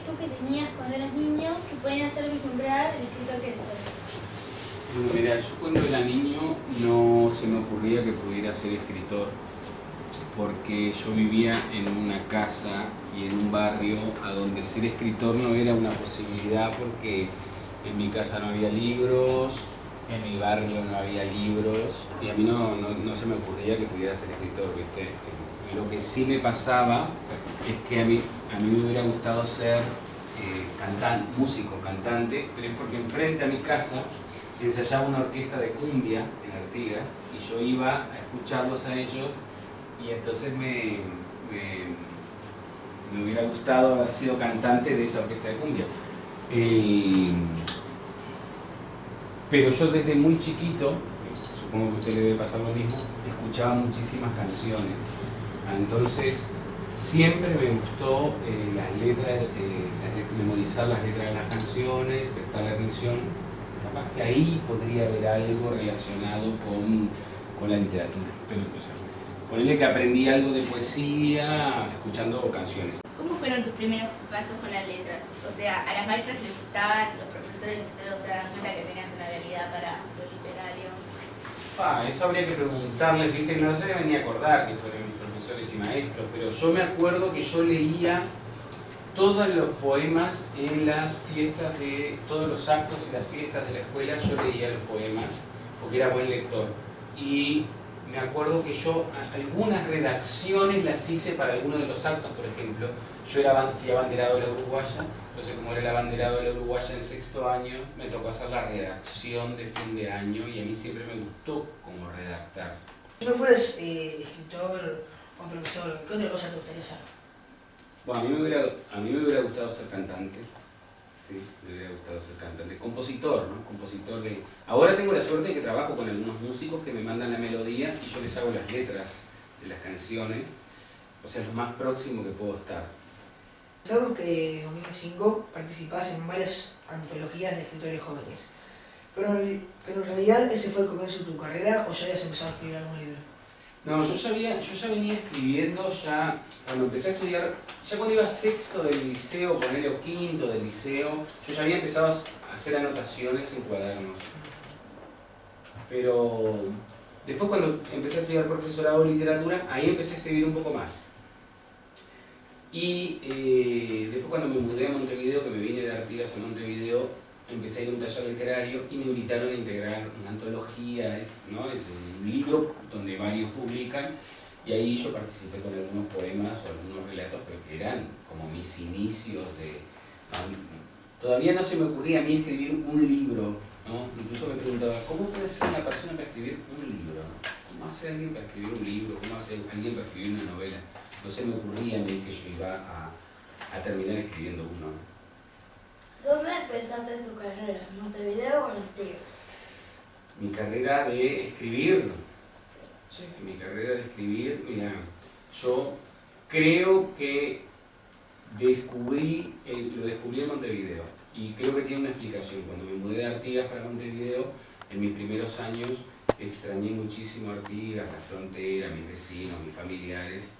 tú que tenías cuando eras niño que pueden hacer vislumbrar el escritor que eres hoy? Mira, yo cuando era niño no se me ocurría que pudiera ser escritor, porque yo vivía en una casa y en un barrio a donde ser escritor no era una posibilidad, porque en mi casa no había libros, en mi barrio no había libros, y a mí no se me ocurría que pudiera ser escritor, ¿viste? Lo que sí me pasaba es que a mí me hubiera gustado ser músico, cantante, pero es porque enfrente a mi casa ensayaba una orquesta de cumbia en Artigas y yo iba a escucharlos a ellos, y entonces me hubiera gustado haber sido cantante de esa orquesta de cumbia. Pero yo desde muy chiquito, supongo que a usted le debe pasar lo mismo, escuchaba muchísimas canciones. Entonces siempre me gustó las letras, memorizar las letras de las canciones, prestarle atención. Capaz que ahí podría haber algo relacionado con la literatura. Pero, ponerle que aprendí algo de poesía escuchando canciones. ¿Cómo fueron tus primeros pasos con las letras? O sea, ¿a las maestras les gustaban, los profesores liceo se dan cuenta que tenías una habilidad para lo literario? Eso habría que preguntarles, ¿viste? No se me venía a acordar que fueron mis profesores y maestros, pero yo me acuerdo que yo leía todos los poemas en las fiestas de todos los actos y las fiestas de la escuela. Yo leía los poemas porque era buen lector, y me acuerdo que yo algunas redacciones las hice para algunos de los actos. Por ejemplo, yo fui abanderado de la Uruguaya, entonces como era el abanderado de la Uruguaya en sexto año, me tocó hacer la redacción de fin de año, y a mí siempre me gustó como redactar. Si no fueras escritor o profesor, ¿qué otra cosa te gustaría hacer? Bueno, a mí me hubiera gustado ser cantante. Sí, me hubiera gustado ser cantante. Compositor, ¿no? Compositor de... Ahora tengo la suerte de que trabajo con algunos músicos que me mandan la melodía y yo les hago las letras de las canciones. O sea, lo más próximo que puedo estar. Sabemos que en 2005 participás en varias antologías de escritores jóvenes. Pero en realidad, ¿ese fue el comienzo de tu carrera o ya habías empezado a escribir algún libro? No, yo ya venía escribiendo cuando empecé a estudiar, ya cuando iba a sexto del liceo, ponele, o quinto del liceo, yo ya había empezado a hacer anotaciones en cuadernos. Pero después, cuando empecé a estudiar profesorado de literatura, ahí empecé a escribir un poco más. Y después, cuando me mudé a Montevideo, que me vine de Artigas a Montevideo, empecé a ir a un taller literario y me invitaron a integrar una antología, ¿no? Es un libro donde varios publican, y ahí yo participé con algunos poemas o algunos relatos, pero que eran como mis inicios de... Todavía no se me ocurría a mí escribir un libro, ¿no? Incluso me preguntaba, ¿cómo puede ser una persona para escribir un libro? ¿Cómo hace alguien para escribir un libro? ¿Cómo hace alguien para escribir una novela? No se me ocurría a mí que yo iba a terminar escribiendo uno, ¿no? ¿Dónde empezaste tu carrera? ¿En Montevideo o en Artigas? Mi carrera de escribir. Sí. Mi carrera de escribir, mira, yo creo que lo descubrí en Montevideo, y creo que tiene una explicación. Cuando me mudé de Artigas para Montevideo, en mis primeros años extrañé muchísimo Artigas, la frontera, mis vecinos, mis familiares.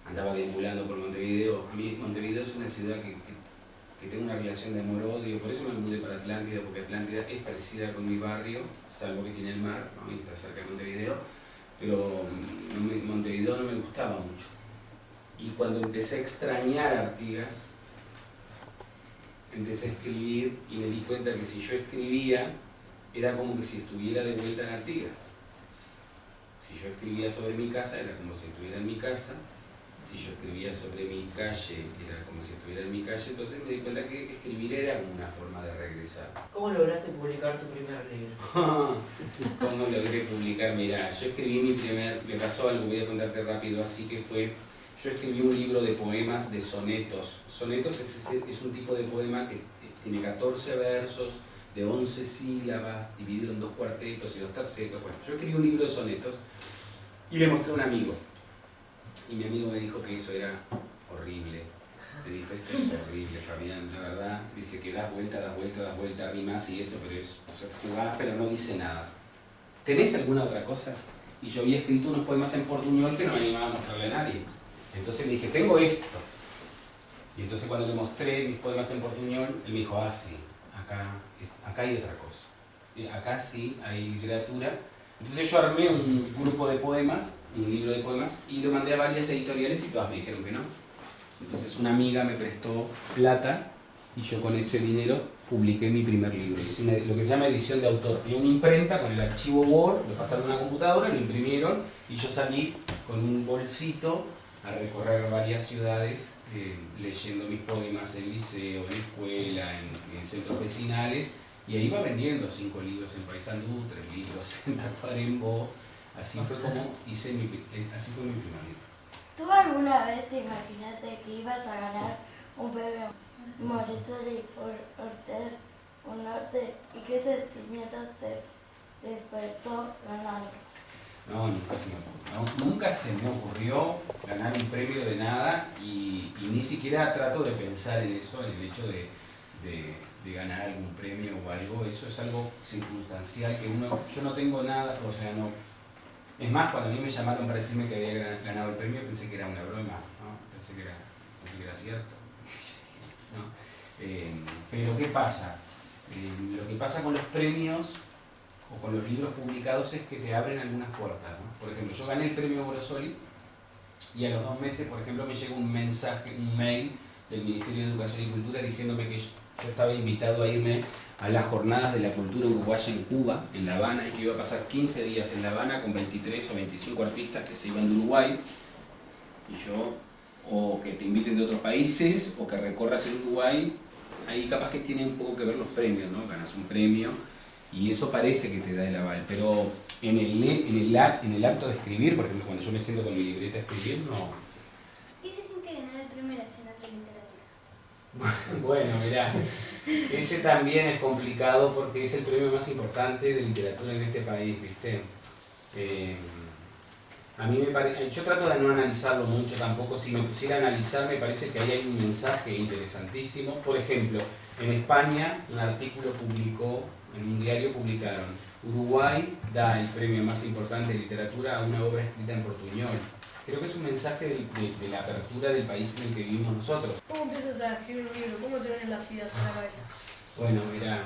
Andaba deambulando por Montevideo. A mí Montevideo es una ciudad que tengo una relación de amor-odio, por eso me mudé para Atlántida, porque Atlántida es parecida con mi barrio, salvo que tiene el mar, ¿no? Y está cerca de Montevideo, pero Montevideo no me gustaba mucho. Y cuando empecé a extrañar Artigas, empecé a escribir y me di cuenta que si yo escribía, era como que si estuviera de vuelta en Artigas. Si yo escribía sobre mi casa, era como si estuviera en mi casa. Si yo escribía sobre mi calle, era como si estuviera en mi calle. Entonces me di cuenta que escribir era una forma de regresar. ¿Cómo lograste publicar tu primer libro? ¿Cómo logré publicar? Mirá, yo escribí me pasó algo, voy a contarte rápido, así que fue... Yo escribí un libro de poemas, de sonetos. Sonetos es un tipo de poema que tiene 14 versos, de 11 sílabas, dividido en 2 cuartetos y 2 tercetos. Bueno, yo escribí un libro de sonetos y le mostré a un amigo. Y mi amigo me dijo que eso era horrible. Me dijo, esto es horrible, Fabián, la verdad. Dice que das vuelta, rimas y eso, pero es... O sea, jugás, pero no dice nada. ¿Tenés alguna otra cosa? Y yo había escrito unos poemas en portuñol que no me animaba a mostrarle a nadie. Entonces le dije, tengo esto. Y entonces cuando le mostré mis poemas en portuñol, él me dijo, ah, sí, acá hay otra cosa. Acá sí hay literatura. Entonces yo armé un grupo de poemas, un libro de poemas, y lo mandé a varias editoriales y todas me dijeron que no. Entonces una amiga me prestó plata y yo con ese dinero publiqué mi primer libro. Hice lo que se llama edición de autor. Fui a una imprenta con el archivo Word, lo pasaron a una computadora, lo imprimieron y yo salí con un bolsito a recorrer varias ciudades leyendo mis poemas en liceo, en escuela, en centros vecinales, y ahí iba vendiendo 5 libros en Paysandú, 3 libros en Tacuarembó. Así fue como así fue mi primer libro. ¿Tú alguna vez te imaginaste que ibas a ganar un premio Montessori por un norte y qué sentimientos te despertó ganarlo? No, nunca se me ocurrió ganar un premio de nada y ni siquiera trato de pensar en eso, en el hecho de ganar algún premio o algo. Eso es algo circunstancial que yo no tengo nada, o sea, no. Es más, cuando a mí me llamaron para decirme que había ganado el premio, pensé que era una broma, ¿no? Pensé que era cierto. ¿No? Pero ¿qué pasa? Lo que pasa con los premios o con los libros publicados es que te abren algunas puertas, ¿no? Por ejemplo, yo gané el premio Borosoli y a los 2 meses, por ejemplo, me llegó un mail del Ministerio de Educación y Cultura diciéndome que yo estaba invitado a irme a las jornadas de la cultura uruguaya en Cuba, en La Habana, y que iba a pasar 15 días en La Habana con 23 o 25 artistas que se iban de Uruguay, y yo, o que te inviten de otros países, o que recorras el Uruguay. Ahí capaz que tiene un poco que ver los premios, ¿no? Ganas un premio y eso parece que te da el aval, pero en el acto de escribir, por ejemplo, cuando yo me siento con mi libreta a escribir, no. ¿Qué se siente ganar el premio nacional de literatura? Bueno, mirá, ese también es complicado porque es el premio más importante de literatura en este país, ¿viste? A mí yo trato de no analizarlo mucho tampoco. Si me pusiera a analizar, me parece que ahí hay un mensaje interesantísimo. Por ejemplo, en España, un artículo publicó, en un diario publicaron, Uruguay da el premio más importante de literatura a una obra escrita en portuñol. Creo que es un mensaje de la apertura del país en el que vivimos nosotros. ¿Cómo empiezas a escribir un libro? ¿Cómo te vienen las ideas en la cabeza? Bueno, mira,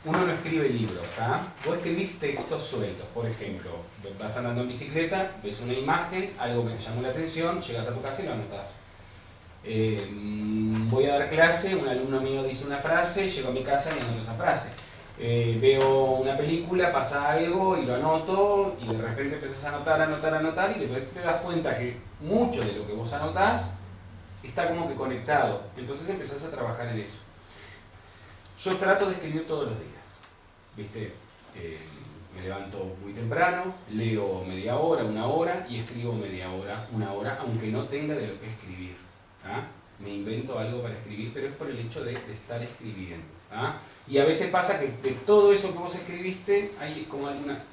uno no escribe libros, ¿tá? Vos escribís textos sueltos, por ejemplo, vas andando en bicicleta, ves una imagen, algo que te llamó la atención, llegas a tu casa y lo anotás. Voy a dar clase, un alumno mío dice una frase, llego a mi casa y anoto esa frase. Veo una película, pasa algo y lo anoto, y de repente empezás a anotar, y después te das cuenta que mucho de lo que vos anotás está como que conectado, entonces empezás a trabajar en eso. Yo trato de escribir todos los días, ¿viste? Me levanto muy temprano, leo media hora, 1 hora, y escribo media hora, 1 hora, aunque no tenga de lo que escribir. ¿Ah? Me invento algo para escribir, pero es por el hecho de estar escribiendo. ¿Ah? Y a veces pasa que de todo eso que vos escribiste, hay como alguna...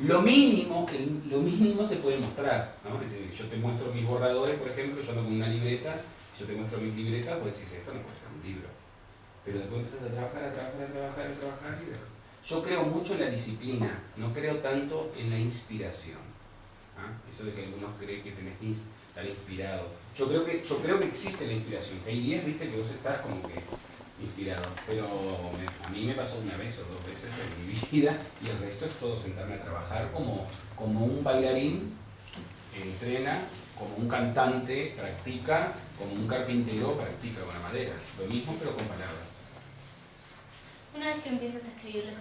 Lo mínimo se puede mostrar, ¿no? Es decir, yo te muestro mis borradores, por ejemplo, yo ando con una libreta, yo te muestro mis libretas, pues decís, esto no puede ser un libro. Pero después empiezas a trabajar y yo creo mucho en la disciplina, no creo tanto en la inspiración. ¿Ah? Eso de que algunos creen que tenés que estar inspirado. Yo creo que existe la inspiración, que hay días, viste, que vos estás como que inspirado, pero a mí me pasó 1 vez o 2 veces en mi vida y el resto es todo sentarme a trabajar como un bailarín entrena, como un cantante practica, como un carpintero practica con la madera, lo mismo pero con palabras. Una vez que empiezas a escribir, ¿lo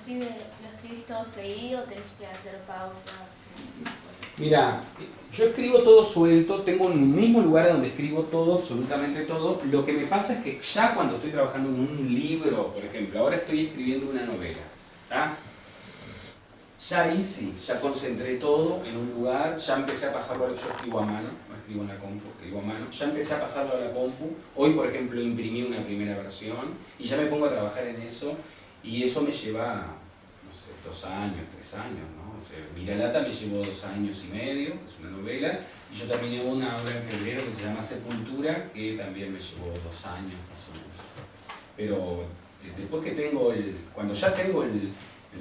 escribís todo seguido o tenés que hacer pausas? Mira, yo escribo todo suelto, tengo un mismo lugar donde escribo todo, absolutamente todo. Lo que me pasa es que ya cuando estoy trabajando en un libro, por ejemplo, ahora estoy escribiendo una novela, ¿tá? Ya concentré todo en un lugar, ya empecé a pasarlo, yo escribo a mano, no escribo en la compu, escribo a mano, ya empecé a pasarlo a la compu. Hoy, por ejemplo, imprimí una primera versión y ya me pongo a trabajar en eso, y eso me lleva, no sé, 2 años, 3 años, ¿no? O sea, Miralata me llevó 2 años y medio, es una novela, y yo terminé una obra en febrero que se llama Sepultura, que también me llevó 2 años más o menos. Pero después que cuando ya tengo el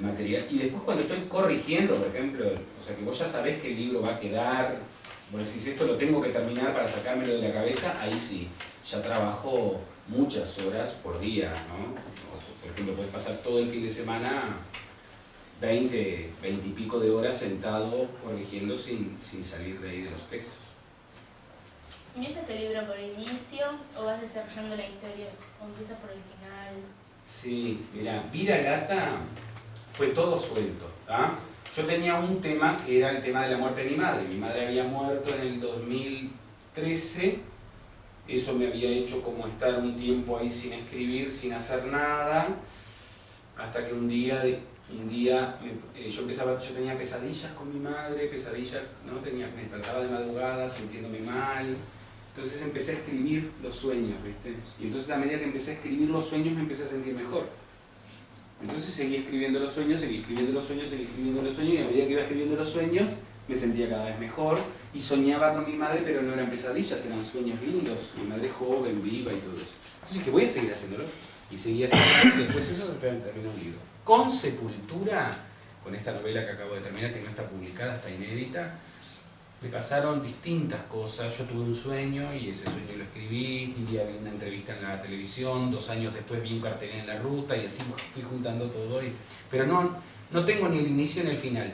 material, y después cuando estoy corrigiendo, por ejemplo, o sea que vos ya sabés que el libro va a quedar bueno, si esto lo tengo que terminar para sacármelo de la cabeza, ahí sí, ya trabajo muchas horas por día, ¿no? O, por ejemplo, puedes pasar todo el fin de semana 20 y pico de horas sentado corrigiendo sin salir de ahí de los textos. ¿Empiezas el libro por el inicio o vas desarrollando la historia? ¿O empiezas por el final? Sí, mira, Viragata fue todo suelto, ¿tá? Yo tenía un tema que era el tema de la muerte de mi madre. Mi madre había muerto en el 2013, eso me había hecho como estar un tiempo ahí sin escribir, sin hacer nada, hasta que un día yo tenía pesadillas con mi madre, pesadillas, ¿no? Me despertaba de madrugada sintiéndome mal. Entonces empecé a escribir los sueños, ¿viste? Y entonces a medida que empecé a escribir los sueños me empecé a sentir mejor. Entonces seguí escribiendo los sueños, seguí escribiendo los sueños, seguí escribiendo los sueños, y a medida que iba escribiendo los sueños me sentía cada vez mejor y soñaba con mi madre, pero no eran pesadillas, eran sueños lindos, mi madre joven, viva y todo eso. Entonces dije, voy a seguir haciéndolo. Y seguí haciéndolo y después eso se terminó un libro. Con Sepultura, con esta novela que acabo de terminar, que no está publicada, está inédita, me pasaron distintas cosas. Yo tuve un sueño y ese sueño lo escribí, un día vi una entrevista en la televisión, 2 años después vi un cartel en la ruta y así fui juntando todo. Pero no tengo ni el inicio ni el final.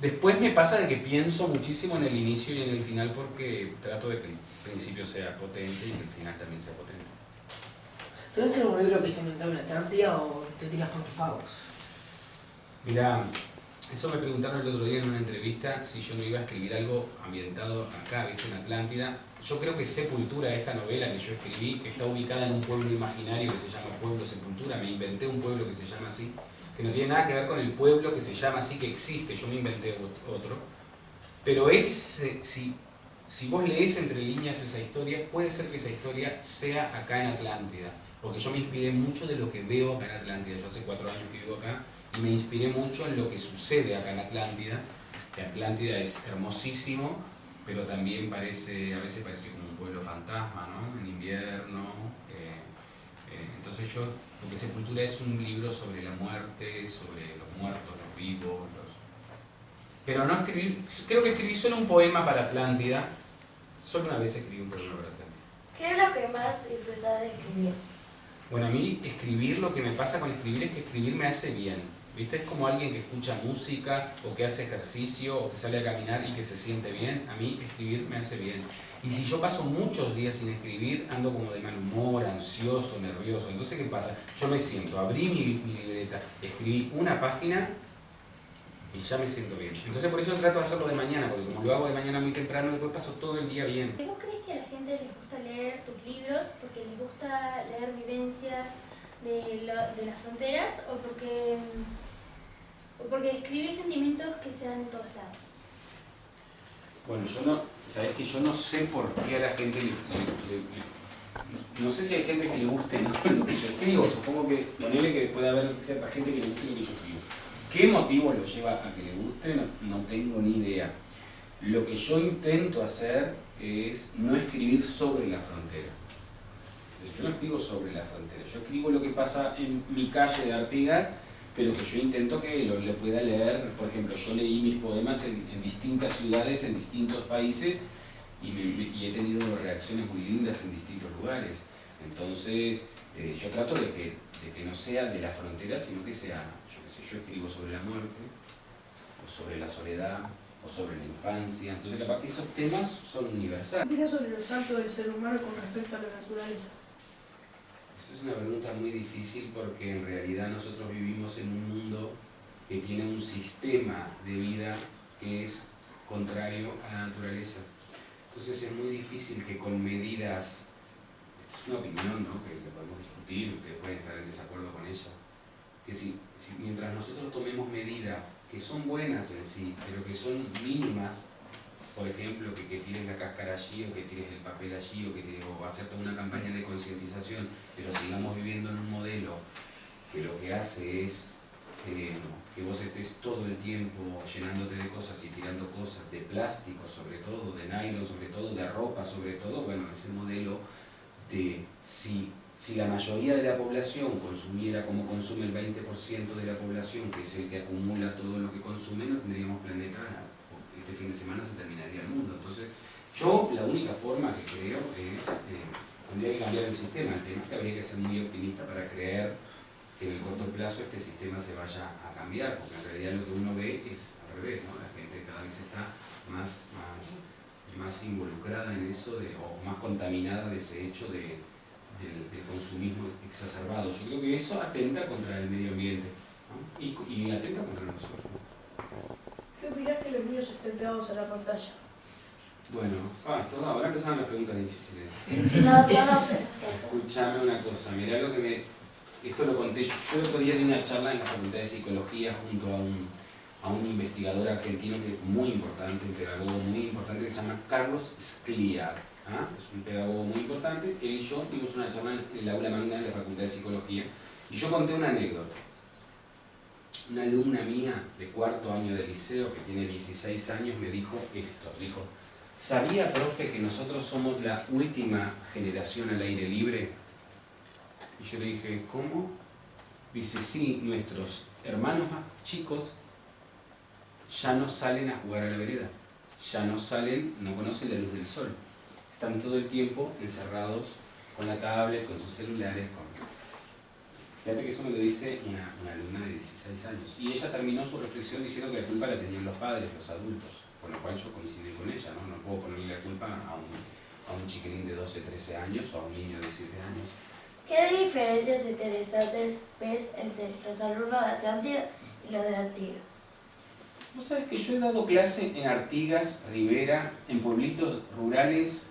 Después me pasa de que pienso muchísimo en el inicio y en el final porque trato de que el principio sea potente y que el final también sea potente. ¿Tú eres un libro que está ambientado en la Atlántida o te tiras por tus pagos? Mirá, eso me preguntaron el otro día en una entrevista si yo no iba a escribir algo ambientado acá, ¿viste? En Atlántida. Yo creo que Sepultura, esta novela que yo escribí, está ubicada en un pueblo imaginario que se llama Pueblo Sepultura. Me inventé un pueblo que se llama así, que no tiene nada que ver con el pueblo que se llama así, que existe. Yo me inventé otro. Pero si vos lees entre líneas esa historia, puede ser que esa historia sea acá en Atlántida. Porque yo me inspiré mucho de lo que veo acá en Atlántida. Yo hace 4 años que vivo acá y me inspiré mucho en lo que sucede acá en Atlántida. Que Atlántida es hermosísimo, pero también a veces parece como un pueblo fantasma, ¿no? En invierno. Entonces porque Sepultura es un libro sobre la muerte, sobre los muertos, los vivos. Pero no escribí, creo que escribí solo un poema para Atlántida. Solo una vez escribí un poema para Atlántida. ¿Qué es lo que más disfrutas de escribir? Bueno, a mí escribir, lo que me pasa con escribir es que escribir me hace bien. ¿Viste? Es como alguien que escucha música o que hace ejercicio o que sale a caminar y que se siente bien. A mí escribir me hace bien. Y si yo paso muchos días sin escribir, ando como de mal humor, ansioso, nervioso. Entonces, ¿qué pasa? Yo me siento, abrí mi libreta, escribí una página y ya me siento bien. Entonces por eso trato de hacerlo de mañana, porque como lo hago de mañana muy temprano, después paso todo el día bien. ¿Vos crees que a la gente les gusta leer tus libros porque les gusta leer vivencias de las fronteras o porque escribís sentimientos que se dan en todos lados? Bueno, sabés que yo no sé por qué a la gente no sé si hay gente que le guste lo que yo escribo. Supongo que ponele que puede haber cierta gente que le guste lo que yo escribo. ¿Qué motivo lo lleva a que le guste? No tengo ni idea. Lo que yo intento hacer es no escribir sobre la frontera. Yo no escribo sobre la frontera. Yo escribo lo que pasa en mi calle de Artigas, pero que yo intento que lo pueda leer. Por ejemplo, yo leí mis poemas en distintas ciudades, en distintos países, y he tenido reacciones muy lindas en distintos lugares. Entonces, yo trato de que no sea de la frontera, sino que sea, yo escribo sobre la muerte, o sobre la soledad, o sobre la infancia. Entonces, capaz que esos temas son universales. ¿Qué opinas sobre los saltos del ser humano con respecto a la naturaleza? Esa es una pregunta muy difícil porque en realidad nosotros vivimos en un mundo que tiene un sistema de vida que es contrario a la naturaleza. Entonces es muy difícil que con medidas, es una opinión, ¿no?, que podemos discutir, ustedes pueden estar en desacuerdo con ella, que si mientras nosotros tomemos medidas que son buenas en sí, pero que son mínimas, por ejemplo, que tires la cáscara allí, o que tires el papel allí, o hacer toda una campaña de concientización, pero sigamos viviendo en un modelo que lo que hace es que vos estés todo el tiempo llenándote de cosas y tirando cosas, de plástico sobre todo, de nylon sobre todo, de ropa sobre todo. Bueno, ese modelo de si la mayoría de la población consumiera como consume el 20% de la población, que es el que acumula todo lo que consume, no tendríamos planeta. este fin de semana se terminaría el mundo. Entonces, yo la única forma que creo es, tendría que cambiar el sistema. El tema es que habría que ser muy optimista para creer que en el corto plazo este sistema se vaya a cambiar, porque en realidad lo que uno ve es al revés, ¿no? La gente cada vez está más involucrada en eso, o más contaminada de ese hecho del consumismo exacerbado. Yo creo que eso atenta contra el medio ambiente, ¿no? y atenta contra nosotros. ¿Qué opinas que los niños estén pegados a la pantalla? Bueno, ahora empezaron las preguntas difíciles. No, solo Escuchame una cosa, mirá lo que esto lo conté yo el otro día di una charla en la Facultad de Psicología junto a un investigador argentino que es muy importante, un pedagogo muy importante que se llama Carlos Scliar. Es un pedagogo muy importante. Él y yo dimos una charla en el aula magna de la Facultad de Psicología y yo conté una anécdota. Una alumna mía de cuarto año de liceo que tiene 16 años me dijo esto, dijo: ¿sabía, profe, que nosotros somos la última generación al aire libre? Y yo le dije, ¿cómo? Dice, sí, nuestros hermanos más chicos ya no salen a jugar a la vereda, ya no salen, no conocen la luz del sol, están todo el tiempo encerrados con la tablet, con sus celulares, Fíjate que eso me lo dice una alumna de 16 años. Y ella terminó su reflexión diciendo que la culpa la tenían los padres, los adultos, con lo cual yo coincidí con ella, ¿no? No puedo ponerle la culpa a un chiquilín de 12, 13 años o a un niño de 7 años. ¿qué diferencias interesantes ves entre los alumnos de Atlántida y los de Artigas? Vos sabés que yo he dado clase en Artigas, Rivera, en pueblitos rurales,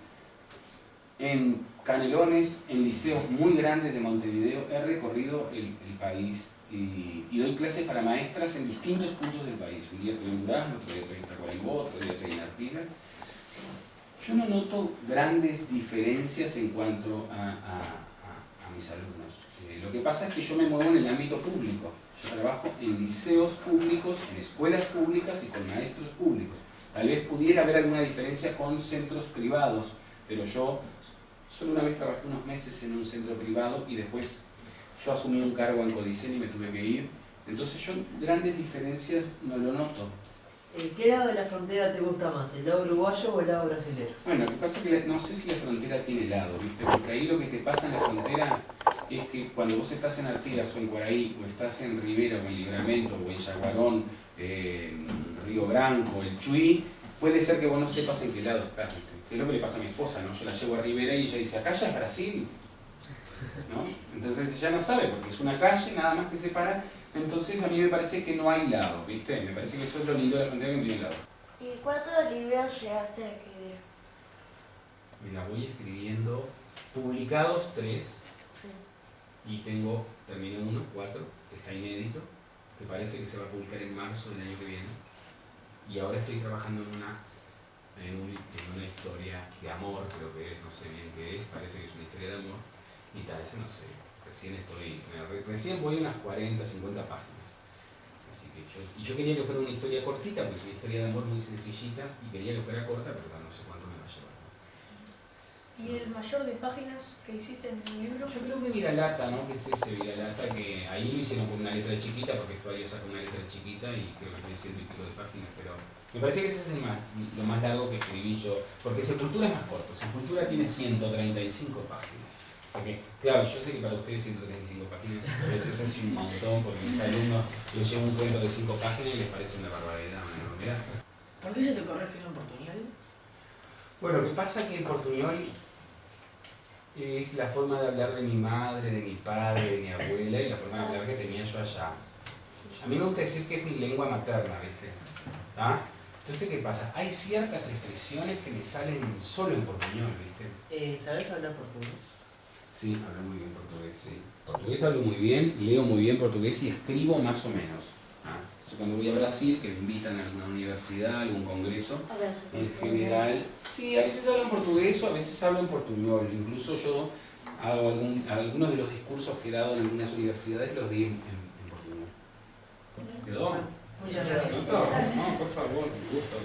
en Canelones, en liceos muy grandes de Montevideo. He recorrido el país y doy clases para maestras en distintos puntos del país. Un día estoy en Durazno, otro día estoy en Tacuarembó, otro día estoy en Artigas. Yo no noto grandes diferencias en cuanto a mis alumnos. Lo que pasa es que yo me muevo en el ámbito público. Yo trabajo en liceos públicos, en escuelas públicas y con maestros públicos. Tal vez pudiera haber alguna diferencia con centros privados, pero yo solo una vez trabajé unos meses en un centro privado y después yo asumí un cargo en Codicen y me tuve que ir. Entonces yo grandes diferencias no lo noto. ¿Qué lado de la frontera te gusta más, el lado uruguayo o el lado brasileño? Bueno, lo que pasa es que no sé si la frontera tiene lado, ¿viste? Porque ahí lo que te pasa en la frontera es que cuando vos estás en Artigas o en Cuaraí, o estás en Rivera o en Libramento, o en Yaguarón, Río Branco, el Chuy, puede ser que vos no sepas en qué lado estás, ¿viste? Es lo que le pasa a mi esposa, ¿no? Yo la llevo a Rivera y ella dice, acá ya es Brasil, ¿no? Entonces ella no sabe, porque es una calle nada más que separa. Entonces a mí me parece que no hay lado, ¿viste? Me parece que eso es lo lindo de la frontera, que no tiene lado. ¿Y cuántos libros llegaste a escribir? Mira, voy escribiendo, publicados 3, Sí. y terminé 4, que está inédito, que parece que se va a publicar en marzo del año que viene. Y ahora estoy trabajando en una historia de amor, creo que es, no sé bien qué es, parece que es una historia de amor, y tal vez no sé. Recién voy unas 40, 50 páginas. Así que yo quería que fuera una historia cortita, porque es una historia de amor muy sencillita, y quería que fuera corta, pero no sé cuánto me va a llevar. ¿Y el mayor de páginas que hiciste en tu libro? Yo creo que Viralata, ¿no? Que es ese Viralata, que ahí lo hicieron con una letra chiquita, porque esto ahí saca una letra chiquita y creo que tiene 100 y pico de páginas, pero me parece que ese es lo más largo que escribí yo, porque Sepultura es más corto. Sepultura tiene 135 páginas. O sea que, claro, yo sé que para ustedes 135 páginas a veces es un montón, porque mis alumnos les llevo un cuento de 5 páginas y les parece una barbaridad, una enormidad. ¿Por qué se te ocurrió escribir en portuñol? Bueno, lo que pasa es que el portuñol es la forma de hablar de mi madre, de mi padre, de mi abuela y la forma de hablar que tenía yo allá. A mí me gusta decir que es mi lengua materna, ¿viste? ¿Ah? Entonces, ¿qué pasa? Hay ciertas expresiones que me salen solo en portuñol, ¿viste? ¿Sabes hablar portugués? Sí, hablo muy bien portugués, sí. Portugués hablo muy bien, leo muy bien portugués y escribo más o menos. Entonces, cuando voy a Brasil, que me invitan a alguna universidad, algún congreso, en general, sí, a veces hablo en portugués o a veces hablo en portuñol. Incluso yo hago algunos de los discursos que he dado en algunas universidades los di en portuñol. ¿Quedó? Muchas gracias. No, por favor, un gusto.